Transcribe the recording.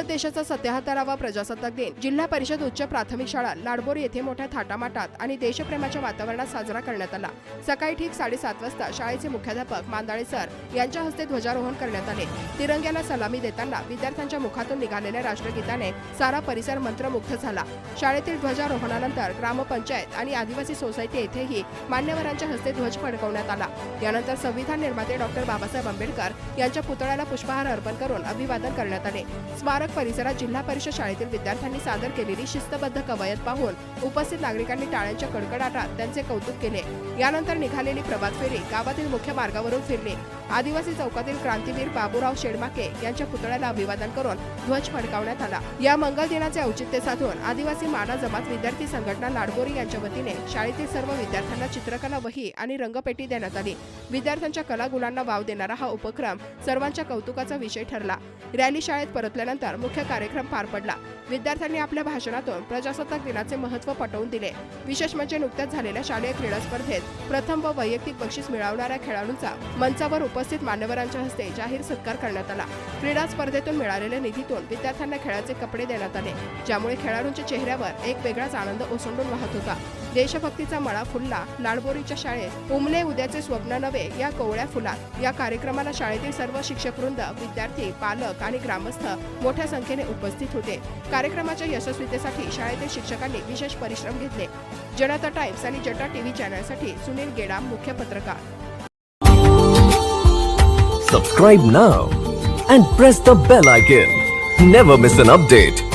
भारत देशाचा 77वा प्रजासत्ताक दिन जिल्हा परिषद उच्च प्राथमिक शाळा लाडबोरी येथे मोठ्या थाटामाटात आणि देशप्रेमाच्या वातावरणात साजरा करण्यात आला। सकाळी ठीक 7:30 वाजता शाळेचे मुख्याध्यापक मांदाळे सर यांच्या हस्ते ध्वजारोहण करण्यात आले। तिरंग्याला सलामी देताना विद्यार्थ्यांच्या मुखातून निघालेल्या राष्ट्रगीताने सारा परिसर मंत्रमुग्ध झाला। शाळेतील ध्वजारोहणानंतर ग्रामपंचायत आणि आदिवासी सोसायटी येथेही मान्यवरांच्या हस्ते ध्वज फडकवण्यात आला। यानंतर संविधान निर्माते डॉ. बाबासाहेब आंबेडकर यांच्या पुतळ्याला पुष्पहार अर्पण करून अभिवादन करण्यात आले। स्मारक परिसरात जिल्हा परिषद शाळेतील विद्यार्थ्यांनी सादर केलेली शिस्तबद्ध कवायत पाहून उपस्थित नागरिकांनी टाळ्यांच्या कडकडाटात त्यांचे कौतुक केले। यानंतर निघालेली प्रभात फेरी गावातील मुख्य मार्गावरून फिरली। आदिवासी चौकातील क्रांतीवीर बाबूराव शेडमाके यांच्या पुतळ्याला अभिवादन करून ध्वज फडकावण्यात आला। या मंगल दिनाचे औचित्य साधून आदिवासी माना जमात विद्यार्थी संघटना लाडबोरी यांच्या वतीने शाळेतील सर्व विद्यार्थ्यांना चित्रकला वही आणि रंगपेटी देण्यात आली। विद्यार्थ्यांच्या कलागुणांना वाव देणारा हा उपक्रम सर्वांच्या कौतुकाचा विषय ठरला। रॅली शाळेत परतल्यानंतर मुख्य कार्यक्रम पार पडला। विद्यार्थ्यांनी आपल्या भाषणातून प्रजासत्ताक दिनाचे महत्त्व पटवून दिले। विशेष म्हणजे नुकत्याच झालेल्या शालेय क्रीडा स्पर्धेत प्रथम व वैयक्तिक बक्षीस मिळवणाऱ्या खेळाडूंचा मंचावर उपस्थित मान्यवरांच्या हस्ते जाहीर सत्कार करण्यात आला। क्रीडा स्पर्धेतून मिळालेल्या निधीतून विद्यार्थ्यांना खेळाचे कपडे देण्यात आले, ज्यामुळे खेळाडूंच्या चेहऱ्यावर एक वेगळाच आनंद ओसंडून वाहत होता। देशभक्तीचा मळा फुलला लाडबोरीच्या शाळेत, उमले उद्याचे स्वप्न नवे या कोवळ्या फुलात। या कार्यक्रमाला शाळेतील सर्व शिक्षकवृंद, विद्यार्थी, पालक आणि ग्रामस्थ मोठ्या संख्येने उपस्थित होते। कार्यक्रमाच्या यशस्वीतेसाठी शाळेतील शिक्षकांनी विशेष परिश्रम घेतले। जनता टाइम्स आणि जटा टीव्ही चॅनलसाठी सुनील गेडाम, मुख्य पत्रकार। Subscribe now and press the bell icon. Never miss an update.